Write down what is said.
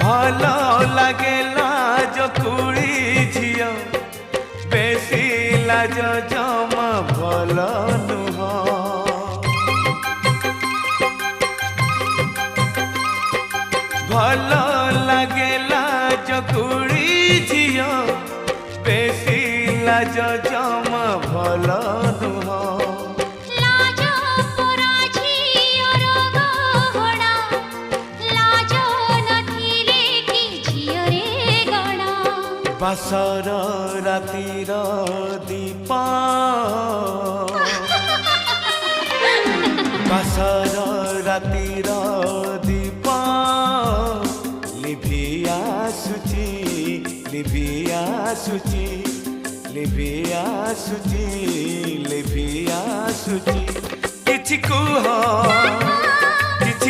भल लागेला जो कुड़ी झियो बेसी लाज जमा भल नुह भल लागेला जो कुड़ी झियो बेसी लाज जमा भल नुह बासर रातिर दीपा बासर रातिर दीपा लिभिया सुची लिभिया सुची लिभिया सुची लिभिया सुची किछि कुह